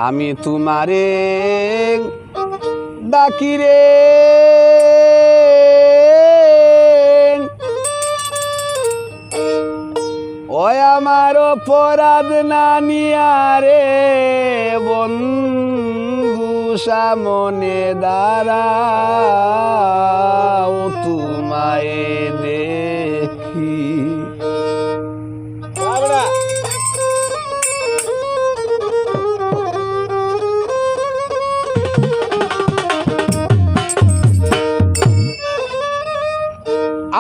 আমি তোমারে ডাকি রে ওই আমার অপরাধ না নিয়া রে বন্ধু সামনে দাঁড়াও তোমায় দেখি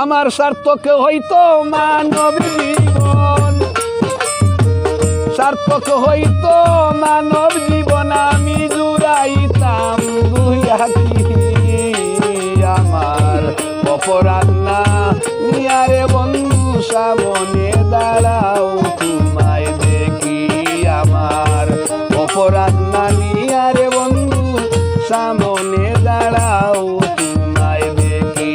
আমার সার্থকে হইতো মানব জীবন, সার্থক হইতো মানব জীবন, আমি জুড়াইতাম দুই আখি। আমার অপরাধ না নিয়ারে বন্ধু সামনে দাঁড়াও তোমায় দেখি। আমার অপরাধ না নিয়ারে বন্ধু সামনে দাঁড়াও তোমায় দেখি।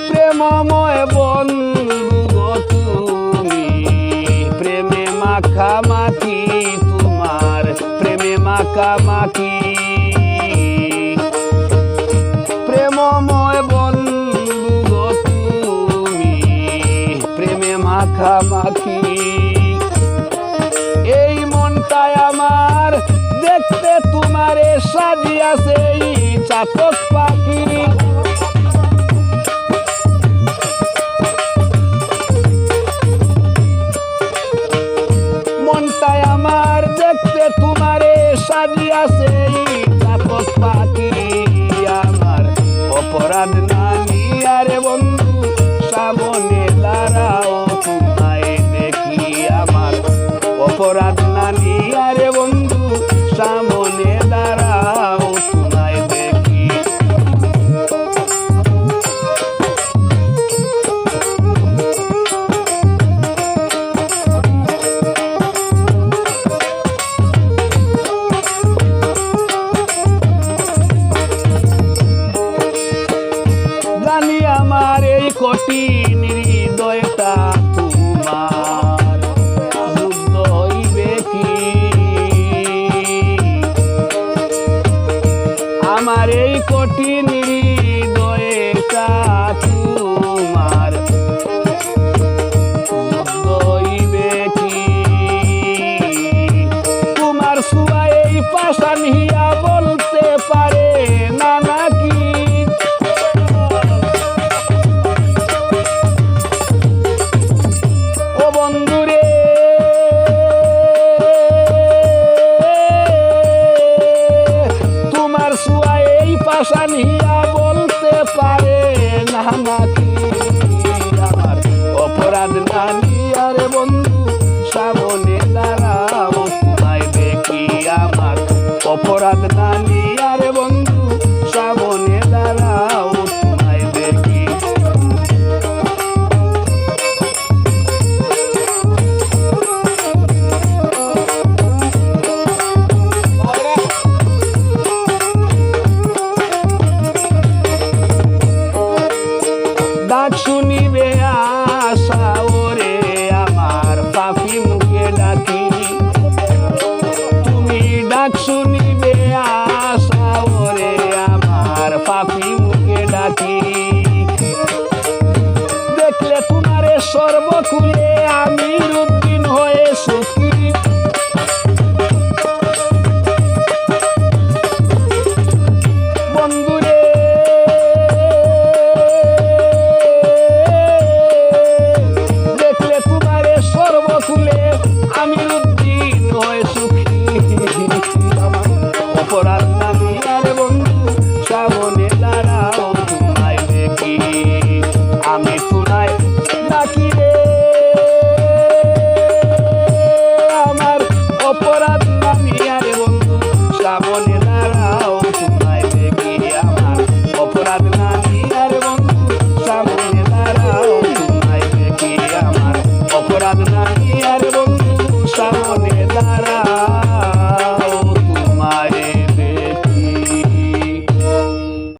প্রেমময় বন্ধু গো তুমি, প্রেমে মাখামাখি তোমার, প্রেমে মাখামাখি। প্রেমময় বন্ধু গো তুমি, প্রেমে মাখামাখি। এই মনটায় আমার দেখতে তোমারে সাজিয়াছে চাতক পাখি। মনটায় আমার দেখতে তোমারে সাজিয়াছে চাতক পাখি। আমার অপরাধ না নিয়ারে বন্ধু সামনে দাঁড়াও তোমায় দেখি। আমার অপরাধ না নিয়ারে বন্ধু সামনে দাঁড়াও তোমায় দেখি। জানি আমার এই কঠিন হৃদয়টা তোমার যুদ্ধ হইবে কি। আমার এই কঠিন হৃদয়টা তোমার যুদ্ধ হইবে কি। তোমার সুয়া এই পাষাণ হিয়া বলতে পারে না নাকি। ও বন্ধুরে তোমার সুয়া এই পাষাণ হিয়া বলতে পারে না নাকি। আমার অপরাধ না নিয়ারে বন্ধু সামনে দাঁড়াও তোমায় দেখি। আমার অপরাধ না নিয়ারে বন্ধু সামনে দাঁড়াও তোমায় দেখি। ডাক শুনিবে আশা ওরে আমার পাপি মুখে ডাক সামনে দাঁড়াও শুনাইবে কি আমার অপরাধ নানি আর বন্ধু সামনে দাঁড়াও শুনাইবে কি আমার অপরাধ নানি